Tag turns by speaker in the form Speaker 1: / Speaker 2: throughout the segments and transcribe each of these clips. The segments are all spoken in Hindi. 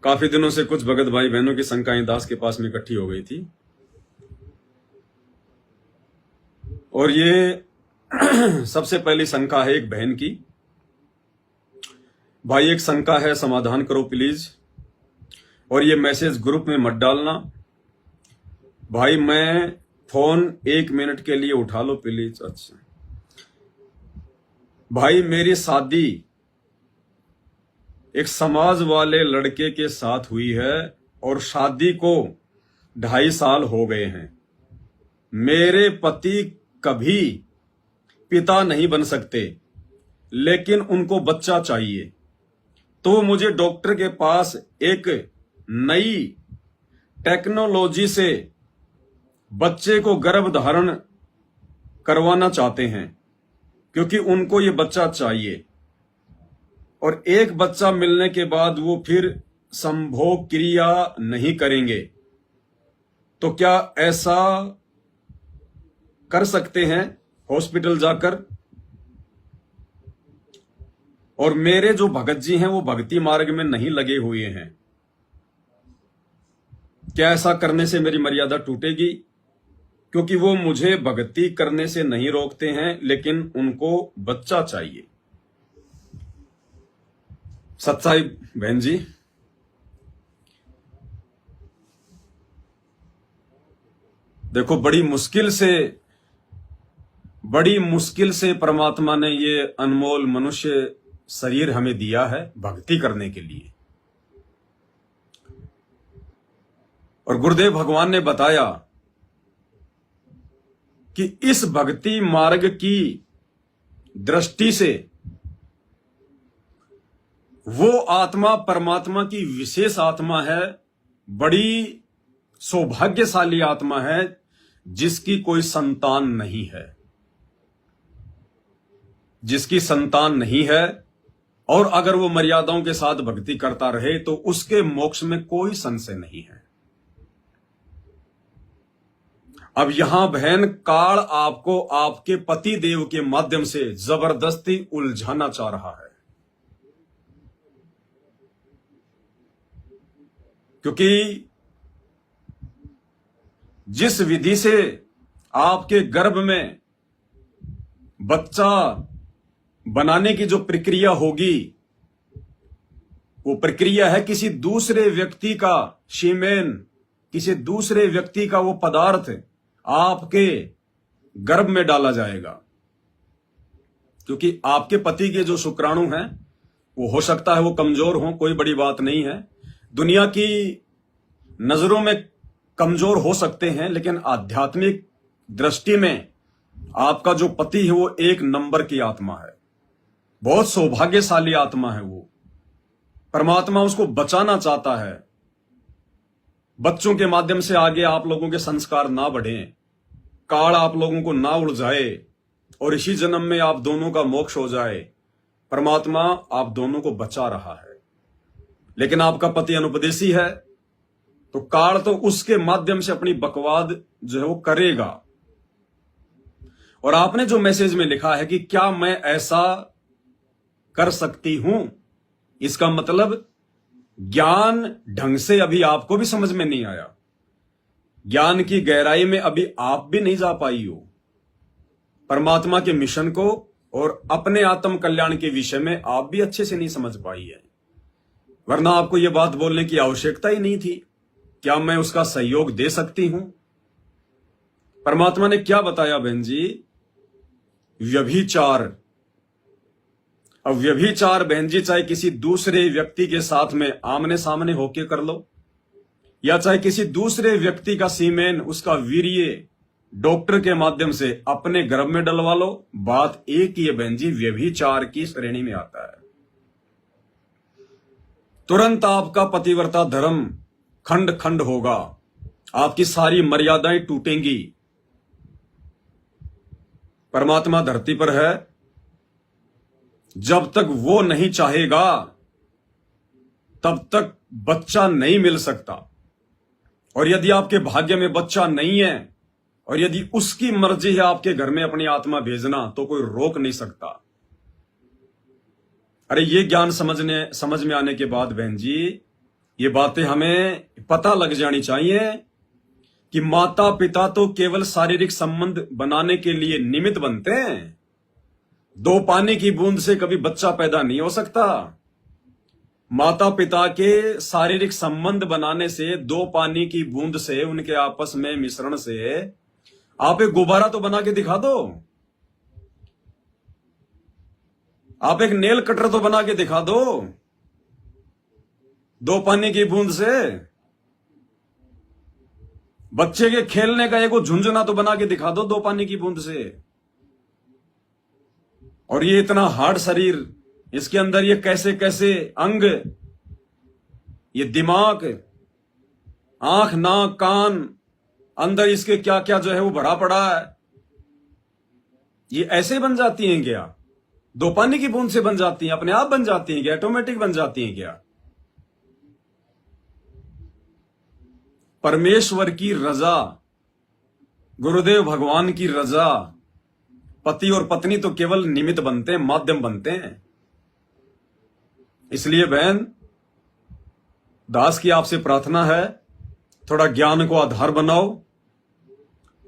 Speaker 1: काफी दिनों से कुछ भगत भाई बहनों की शंकाएं दास के पास में इकट्ठी हो गई थी और ये सबसे पहली शंका है एक बहन की। भाई एक शंका है, समाधान करो प्लीज, और ये मैसेज ग्रुप में मत डालना। भाई मैं फोन 1 मिनट के लिए उठा लो प्लीज। अच्छा भाई, मेरी शादी एक समाज वाले लड़के के साथ हुई है और शादी को 2.5 साल हो गए हैं। मेरे पति कभी पिता नहीं बन सकते, लेकिन उनको बच्चा चाहिए। तो मुझे डॉक्टर के पास एक नई टेक्नोलॉजी से बच्चे को गर्भ धारण करवाना चाहते हैं, क्योंकि उनको ये बच्चा चाहिए और एक बच्चा मिलने के बाद वो फिर संभोग क्रिया नहीं करेंगे। तो क्या ऐसा कर सकते हैं हॉस्पिटल जाकर? और मेरे जो भगत जी हैं वो भक्ति मार्ग में नहीं लगे हुए हैं। क्या ऐसा करने से मेरी मर्यादा टूटेगी? क्योंकि वो मुझे भक्ति करने से नहीं रोकते हैं, लेकिन उनको बच्चा चाहिए। सच्चाई बहन जी, देखो बड़ी मुश्किल से परमात्मा ने ये अनमोल मनुष्य शरीर हमें दिया है भक्ति करने के लिए। और गुरुदेव भगवान ने बताया कि इस भक्ति मार्ग की दृष्टि से वो आत्मा परमात्मा की विशेष आत्मा है, बड़ी सौभाग्यशाली आत्मा है जिसकी कोई संतान नहीं है, जिसकी संतान नहीं है। और अगर वो मर्यादाओं के साथ भक्ति करता रहे तो उसके मोक्ष में कोई संशय नहीं है। अब यहां बहन काल आपको आपके पति देव के माध्यम से जबरदस्ती उलझाना चाह रहा है, क्योंकि जिस विधि से आपके गर्भ में बच्चा बनाने की जो प्रक्रिया होगी, वो प्रक्रिया है किसी दूसरे व्यक्ति का सीमेन, किसी दूसरे व्यक्ति का वो पदार्थ आपके गर्भ में डाला जाएगा। क्योंकि आपके पति के जो शुक्राणु हैं वो हो सकता है वो कमजोर हों, कोई बड़ी बात नहीं है, दुनिया की नजरों में कमजोर हो सकते हैं, लेकिन आध्यात्मिक दृष्टि में आपका जो पति है वो 1 नंबर की आत्मा है, बहुत सौभाग्यशाली आत्मा है। वो परमात्मा उसको बचाना चाहता है। बच्चों के माध्यम से आगे आप लोगों के संस्कार ना बढ़ें, काल आप लोगों को ना उलझाए और इसी जन्म में आप दोनों का मोक्ष हो जाए। परमात्मा आप दोनों को बचा रहा है, लेकिन आपका पति अनुपदेशी है, तो काल तो उसके माध्यम से अपनी बकवाद जो है वो करेगा। और आपने जो मैसेज में लिखा है कि क्या मैं ऐसा कर सकती हूं, इसका मतलब ज्ञान ढंग से अभी आपको भी समझ में नहीं आया, ज्ञान की गहराई में अभी आप भी नहीं जा पाई हो परमात्मा के मिशन को, और अपने आत्म कल्याण के विषय में आप भी अच्छे से नहीं समझ पाई है। वरना आपको यह बात बोलने की आवश्यकता ही नहीं थी। क्या मैं उसका सहयोग दे सकती हूं? परमात्मा ने क्या बताया बहन जी? व्यभिचार। अब व्यभिचार बहन जी चाहे किसी दूसरे व्यक्ति के साथ में आमने सामने होके कर लो, या चाहे किसी दूसरे व्यक्ति का सीमेन, उसका वीर्य डॉक्टर के माध्यम से अपने गर्भ में डलवा लो, बात एक ही है बहन जी, व्यभिचार की श्रेणी में आता है। तुरंत आपका पतिव्रता धर्म खंड खंड होगा, आपकी सारी मर्यादाएं टूटेंगी। परमात्मा धरती पर है, जब तक वो नहीं चाहेगा तब तक बच्चा नहीं मिल सकता। और यदि आपके भाग्य में बच्चा नहीं है और यदि उसकी मर्जी है आपके घर में अपनी आत्मा भेजना, तो कोई रोक नहीं सकता। अरे ये ज्ञान समझ में आने के बाद बहन जी, ये बातें हमें पता लग जानी चाहिए कि माता पिता तो केवल शारीरिक संबंध बनाने के लिए निमित्त बनते हैं। दो पानी की बूंद से कभी बच्चा पैदा नहीं हो सकता। माता पिता के शारीरिक संबंध बनाने से, दो पानी की बूंद से, उनके आपस में मिश्रण से आप एक गुब्बारा तो बना के दिखा दो, आप एक नेल कटर तो बना के दिखा दो पानी की बूंद से। बच्चे के खेलने का एक झुंझुना तो बना के दिखा दो पानी की बूंद से। और ये इतना हार्ड शरीर, इसके अंदर ये कैसे कैसे अंग, ये दिमाग, आंख, नाक, कान, अंदर इसके क्या क्या जो है वो भरा पड़ा है। ये ऐसे बन जाती हैं क्या? दो पानी की बूंद से बन जाती हैं? अपने आप बन जाती हैं क्या? ऑटोमेटिक बन जाती हैं क्या? परमेश्वर की रजा, गुरुदेव भगवान की रजा, पति और पत्नी तो केवल निमित्त बनते हैं, माध्यम बनते हैं। इसलिए बहन, दास की आपसे प्रार्थना है, थोड़ा ज्ञान को आधार बनाओ।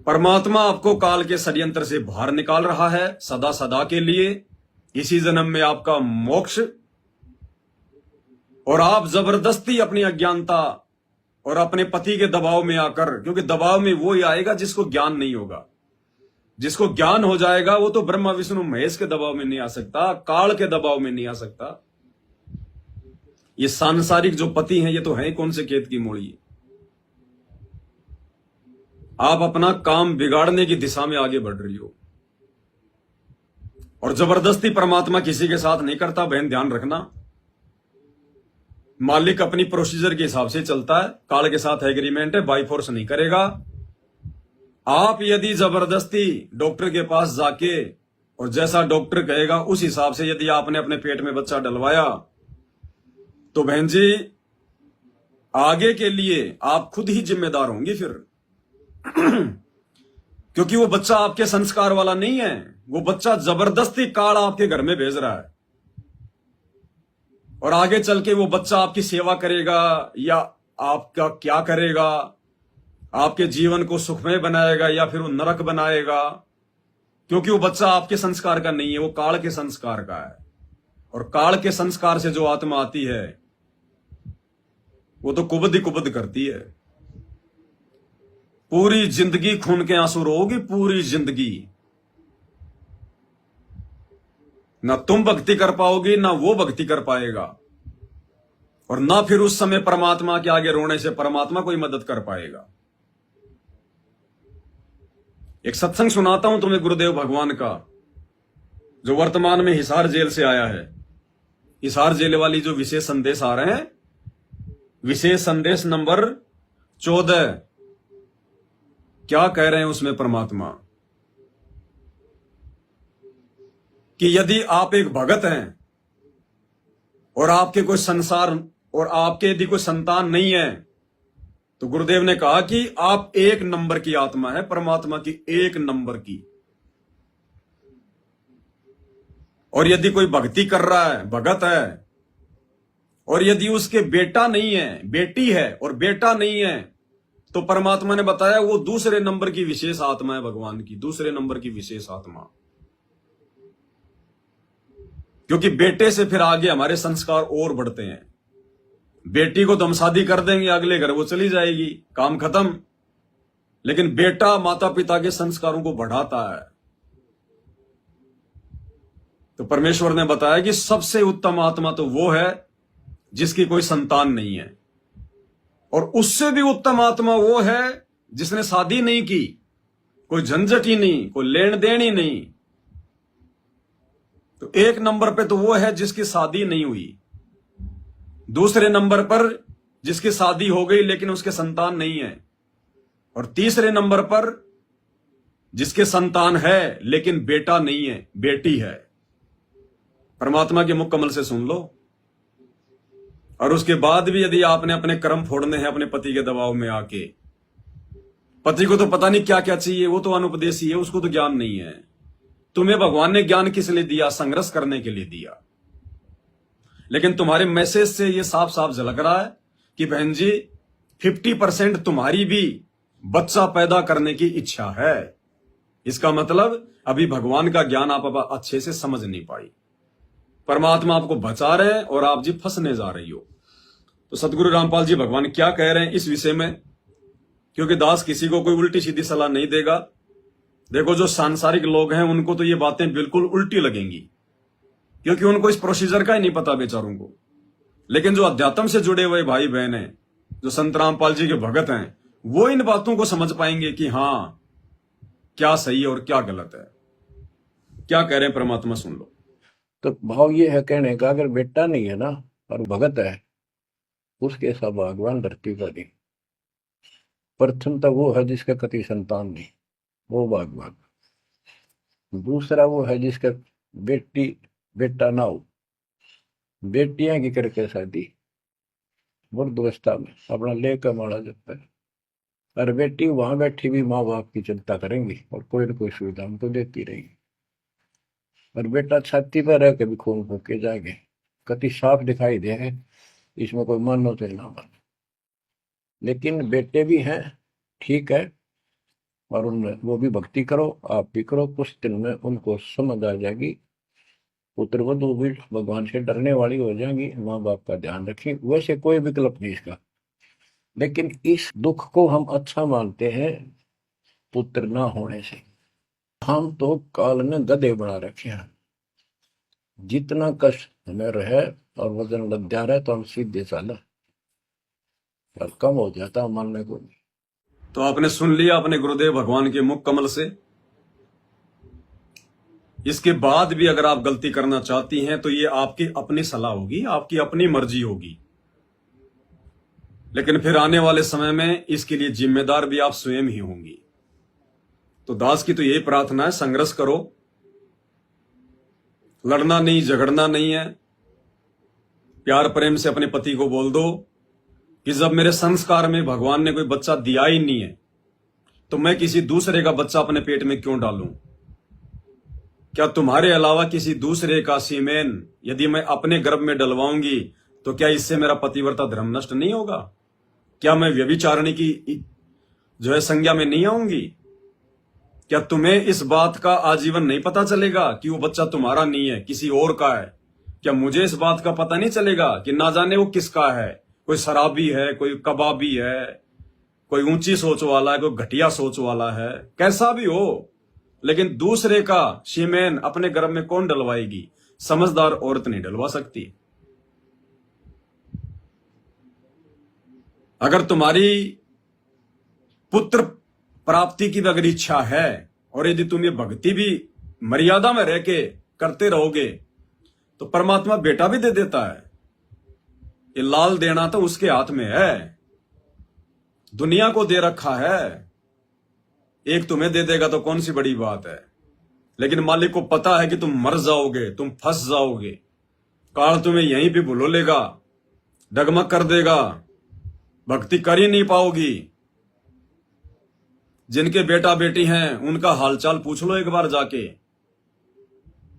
Speaker 1: परमात्मा आपको काल के षड्यंत्र से बाहर निकाल रहा है सदा सदा के लिए। इसी जन्म में आपका मोक्ष, और आप जबरदस्ती अपनी अज्ञानता और अपने पति के दबाव में आकर, क्योंकि दबाव में वो ही आएगा जिसको ज्ञान नहीं होगा। जिसको ज्ञान हो जाएगा वो तो ब्रह्मा विष्णु महेश के दबाव में नहीं आ सकता, काल के दबाव में नहीं आ सकता। ये सांसारिक जो पति हैं, ये तो है कौन से खेत की मूली। आप अपना काम बिगाड़ने की दिशा में आगे बढ़ रही हो, और जबरदस्ती परमात्मा किसी के साथ नहीं करता। बहन ध्यान रखना, मालिक अपनी प्रोसीजर के हिसाब से चलता है, काल के साथ एग्रीमेंट है, बाई फोर्स नहीं करेगा। आप यदि जबरदस्ती डॉक्टर के पास जाके, और जैसा डॉक्टर कहेगा उस हिसाब से यदि आपने अपने पेट में बच्चा डलवाया, तो बहन जी आगे के लिए आप खुद ही जिम्मेदार होंगी फिर। क्योंकि वो बच्चा आपके संस्कार वाला नहीं है, वो बच्चा जबरदस्ती काल आपके घर में भेज रहा है। और आगे चल के वो बच्चा आपकी सेवा करेगा या आपका क्या करेगा, आपके जीवन को सुखमय बनाएगा या फिर वो नरक बनाएगा, क्योंकि वो बच्चा आपके संस्कार का नहीं है, वो काल के संस्कार का है। और काल के संस्कार से जो आत्मा आती है वो तो कुबद ही कुबद करती है। पूरी जिंदगी खून के आंसू रोगी, पूरी जिंदगी। ना तुम भक्ति कर पाओगी, ना वो भक्ति कर पाएगा, और ना फिर उस समय परमात्मा के आगे रोने से परमात्मा कोई मदद कर पाएगा। एक सत्संग सुनाता हूं तुम्हें गुरुदेव भगवान का, जो वर्तमान में हिसार जेल से आया है। हिसार जेल वाली जो विशेष संदेश आ रहे हैं, विशेष संदेश नंबर 14, क्या कह रहे हैं उसमें परमात्मा, कि यदि आप एक भगत हैं और आपके कोई संसार और आपके यदि कोई संतान नहीं है, तो गुरुदेव ने कहा कि आप एक नंबर की आत्मा है, परमात्मा की एक नंबर की। और यदि कोई भक्ति कर रहा है, भगत है, और यदि उसके बेटा नहीं है, बेटी है और बेटा नहीं है, तो परमात्मा ने बताया वो दूसरे नंबर की विशेष आत्मा है, भगवान की दूसरे नंबर की विशेष आत्मा। क्योंकि बेटे से फिर आगे हमारे संस्कार और बढ़ते हैं। बेटी को तो हम शादी कर देंगे, अगले घर वो चली जाएगी, काम खत्म। लेकिन बेटा माता पिता के संस्कारों को बढ़ाता है। तो परमेश्वर ने बताया कि सबसे उत्तम आत्मा तो वो है जिसकी कोई संतान नहीं है, और उससे भी उत्तम आत्मा वो है जिसने शादी नहीं की, कोई झंझट ही नहीं, कोई लेन देन ही नहीं। तो एक नंबर पे तो वो है जिसकी शादी नहीं हुई, दूसरे नंबर पर जिसकी शादी हो गई लेकिन उसके संतान नहीं है, और तीसरे नंबर पर जिसके संतान है लेकिन बेटा नहीं है, बेटी है। परमात्मा के मुख कमल से सुन लो। और उसके बाद भी यदि आपने अपने कर्म फोड़ने हैं अपने पति के दबाव में आके, पति को तो पता नहीं क्या क्या चाहिए, वो तो अनुपदेशी है, उसको तो ज्ञान नहीं है। तुम्हें भगवान ने ज्ञान किस लिए दिया? संघर्ष करने के लिए दिया। लेकिन तुम्हारे मैसेज से ये साफ साफ झलक रहा है कि बहन जी 50% तुम्हारी भी बच्चा पैदा करने की इच्छा है। इसका मतलब अभी भगवान का ज्ञान आप अब अच्छे से समझ नहीं पाई। परमात्मा आपको बचा रहे हैं और आप जी फंसने जा रही हो। तो सतगुरु रामपाल जी भगवान क्या कह रहे हैं इस विषय में, क्योंकि दास किसी को कोई उल्टी सीधी सलाह नहीं देगा। देखो जो सांसारिक लोग हैं उनको तो ये बातें बिल्कुल उल्टी लगेंगी, क्योंकि उनको इस प्रोसीजर का ही नहीं पता बेचारों को। लेकिन जो अध्यात्म से जुड़े हुए भाई बहन हैं, जो संत रामपाल जी के भगत हैं, वो इन बातों को समझ पाएंगे कि हाँ क्या सही है और क्या गलत है। क्या कह रहे हैं परमात्मा, सुन लो।
Speaker 2: तो भाव ये है कहने का, अगर बेटा नहीं है ना और भगत है, उसके सब भगवान धरती पर नहीं। प्रथम तो वो है जिसका कति संतान नहीं, वो भगवान। दूसरा वो है जिसका बेटी बेटा ना हो, बेटियां की करके शादी वृद्धावस्था में अपना लेकर मारा जाता है। और बेटी वहां बैठी भी माँ बाप की चिंता करेंगी और कोई ना कोई सुविधा उनको देती रहेगी। और बेटा छाती पर रह के भी खून फूक के जाएंगे, कति साफ दिखाई दे, इसमें कोई मानो तो ना मानो। लेकिन बेटे भी हैं, ठीक है, और उनमें वो भी भक्ति करो, आप भी करो, कुछ दिन में उनको समझ आ जाएगी। पुत्र वधू भी भगवान से डरने वाली हो जाएंगी, माँ बाप का ध्यान रखें। वैसे कोई विकल्प नहीं इसका, लेकिन इस दुख को हम अच्छा मानते हैं पुत्र ना होने से। हम तो काल ने गधे बना रखे हैं। जितना कष्ट हमें रहे और वजन लग जा रहा है तो हम सीधे चाला और कम हो जाता मानने को नहीं।
Speaker 1: तो आपने सुन लिया अपने गुरुदेव भगवान के मुख कमल से। इसके बाद भी अगर आप गलती करना चाहती हैं तो ये आपकी अपनी सलाह होगी, आपकी अपनी मर्जी होगी। लेकिन फिर आने वाले समय में इसके लिए जिम्मेदार भी आप स्वयं ही होंगी। तो दास की तो यही प्रार्थना है, संघर्ष करो, लड़ना नहीं, झगड़ना नहीं है। प्यार प्रेम से अपने पति को बोल दो कि जब मेरे संस्कार में भगवान ने कोई बच्चा दिया ही नहीं है तो मैं किसी दूसरे का बच्चा अपने पेट में क्यों डालूं? क्या तुम्हारे अलावा किसी दूसरे का सीमेन यदि मैं अपने गर्भ में डलवाऊंगी तो क्या इससे मेरा पतिव्रता धर्म नष्ट नहीं होगा? क्या मैं व्यभिचारिणी की जो है संज्ञा में नहीं आऊंगी? क्या तुम्हें इस बात का आजीवन नहीं पता चलेगा कि वो बच्चा तुम्हारा नहीं है, किसी और का है? क्या मुझे इस बात का पता नहीं चलेगा कि ना जाने वो किसका है? कोई शराबी है, कोई कबाबी है, कोई ऊंची सोच वाला है, कोई घटिया सोच वाला है, कैसा भी हो, लेकिन दूसरे का सीमेन अपने गर्भ में कौन डलवाएगी? समझदार औरत नहीं डलवा सकती। अगर तुम्हारी पुत्र प्राप्ति की भी अगर इच्छा है और यदि तुम ये भक्ति भी मर्यादा में रह के करते रहोगे तो परमात्मा बेटा भी दे देता है। ये लाल देना तो उसके हाथ में है, दुनिया को दे रखा है। एक तुम्हें दे देगा तो कौन सी बड़ी बात है। लेकिन मालिक को पता है कि तुम मर जाओगे, तुम फंस जाओगे, काल तुम्हें यहीं भी भुलो लेगा, डगमग कर देगा, भक्ति कर ही नहीं पाओगी। जिनके बेटा बेटी हैं उनका हालचाल पूछ लो एक बार जाके।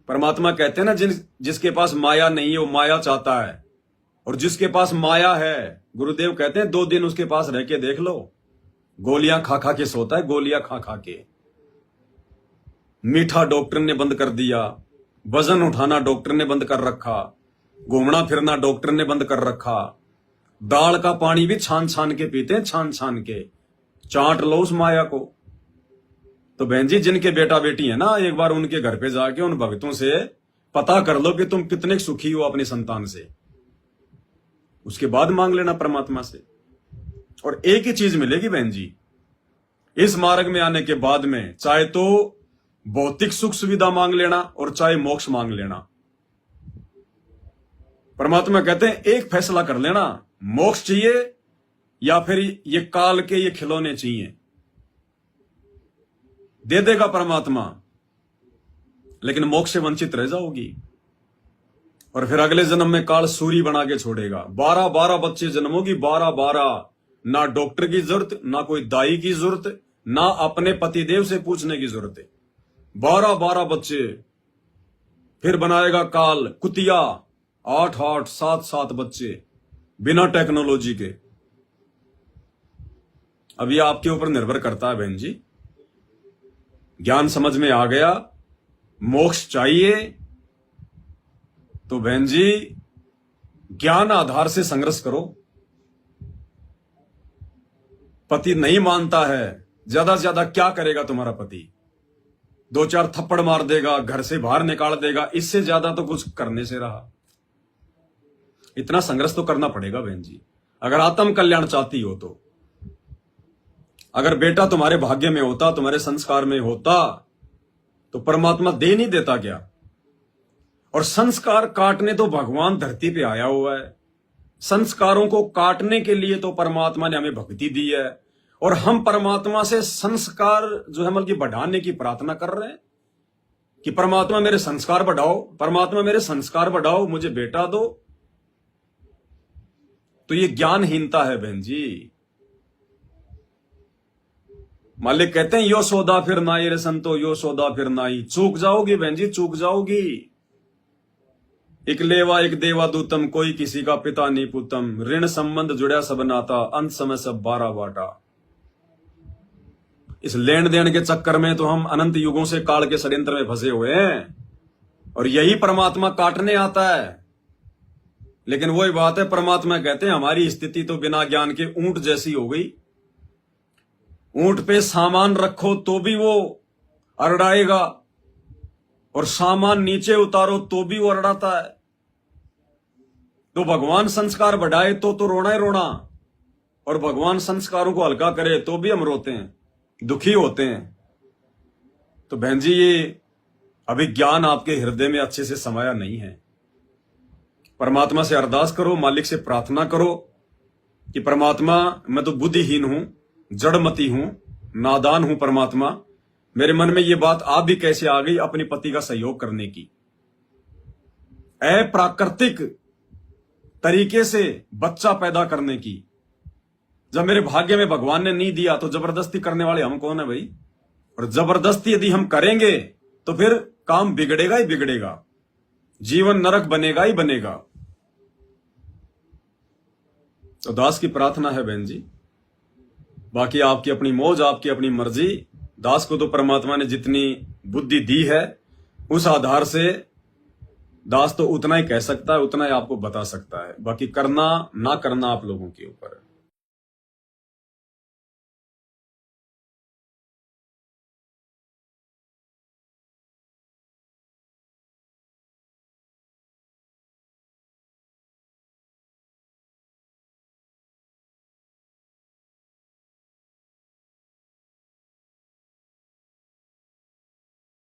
Speaker 1: परमात्मा कहते हैं ना, जिसके पास माया नहीं है वो माया चाहता है, और जिसके पास माया है गुरुदेव कहते हैं 2 दिन उसके पास रह के देख लो, गोलियां खा खा के सोता है, गोलियां खा खा के। मीठा डॉक्टर ने बंद कर दिया, वजन उठाना डॉक्टर ने बंद कर रखा, घूमना फिरना डॉक्टर ने बंद कर रखा, दाल का पानी भी छान छान के पीते हैं, छान छान के। चाट लो उस माया को। तो बहन जी जिनके बेटा बेटी है ना, एक बार उनके घर पे जाके उन भक्तों से पता कर लो कि तुम कितने सुखी हो अपनी संतान से, उसके बाद मांग लेना परमात्मा से। और एक ही चीज मिलेगी बहन जी, इस मार्ग में आने के बाद में चाहे तो भौतिक सुख सुविधा मांग लेना और चाहे मोक्ष मांग लेना। परमात्मा कहते हैं एक फैसला कर लेना, मोक्ष चाहिए या फिर ये काल के ये खिलौने चाहिए। दे देगा परमात्मा, लेकिन मोक्ष से वंचित रह जाओगी। और फिर अगले जन्म में काल सूरी बना के छोड़ेगा। 12-12 बच्चे जन्मोगी, 12-12। ना डॉक्टर की जरूरत, ना कोई दाई की जरूरत, ना अपने पतिदेव से पूछने की जरूरत है। 12-12 बच्चे। फिर बनाएगा काल कुतिया 8-8, 7-7 बच्चे बिना टेक्नोलॉजी के। अब ये आपके ऊपर निर्भर करता है बहन जी। ज्ञान समझ में आ गया, मोक्ष चाहिए, तो बहन जी ज्ञान आधार से संघर्ष करो। पति नहीं मानता है, ज्यादा से ज्यादा क्या करेगा तुम्हारा पति? 2-4 थप्पड़ मार देगा, घर से बाहर निकाल देगा, इससे ज्यादा तो कुछ करने से रहा। इतना संघर्ष तो करना पड़ेगा बहन जी, अगर आत्म कल्याण चाहती हो तो। अगर बेटा तुम्हारे भाग्य में होता, तुम्हारे संस्कार में होता, तो परमात्मा दे नहीं देता क्या? और संस्कार काटने तो भगवान धरती पे आया हुआ है। संस्कारों को काटने के लिए तो परमात्मा ने हमें भक्ति दी है, और हम परमात्मा से संस्कार जो है बल्कि बढ़ाने की प्रार्थना कर रहे हैं कि परमात्मा मेरे संस्कार बढ़ाओ, परमात्मा मेरे संस्कार बढ़ाओ, मुझे बेटा दो। तो ये ज्ञानहीनता है बहन जी। मालिक कहते हैं यो सौदा फिर नाई रे संतो, यो सौदा फिर नाई। चूक जाओगी बहन जी, चूक जाओगी। एक लेवा एक देवा दूतम, कोई किसी का पिता नहीं पुतम। ऋण संबंध जुड़ा सब नाता, अंत समय सब 12 बाटा। इस लेन देन के चक्कर में तो हम अनंत युगों से काल के षड्यंत्र में फंसे हुए हैं, और यही परमात्मा काटने आता है। लेकिन वही बात है, परमात्मा कहते हैं हमारी स्थिति तो बिना ज्ञान के ऊंट जैसी हो गई। ऊंट पे सामान रखो तो भी वो अरड़ाएगा, और सामान नीचे उतारो तो भी वो अरड़ाता है। तो भगवान संस्कार बढ़ाए तो रोना ही रोना, और भगवान संस्कारों को हल्का करे तो भी हम रोते हैं, दुखी होते हैं। तो बहन जी ये अभी ज्ञान आपके हृदय में अच्छे से समाया नहीं है। परमात्मा से अरदास करो, मालिक से प्रार्थना करो कि परमात्मा मैं तो बुद्धिहीन हूं, जड़मती हूं, नादान हूं। परमात्मा मेरे मन में ये बात आप भी कैसे आ गई अपनी पति का सहयोग करने की? अप्राकृतिक तरीके से बच्चा पैदा करने की। जब मेरे भाग्य में भगवान ने नहीं दिया तो जबरदस्ती करने वाले हम कौन है भाई? और जबरदस्ती यदि हम करेंगे तो फिर काम बिगड़ेगा ही बिगड़ेगा, जीवन नरक बनेगा ही बनेगा। तो दास की प्रार्थना है बहन जी, बाकी आपकी अपनी मौज, आपकी अपनी मर्जी। दास को तो परमात्मा ने जितनी बुद्धि दी है उस आधार से दास तो उतना ही कह सकता है, उतना ही आपको बता सकता है। बाकी करना ना करना आप लोगों के ऊपर है।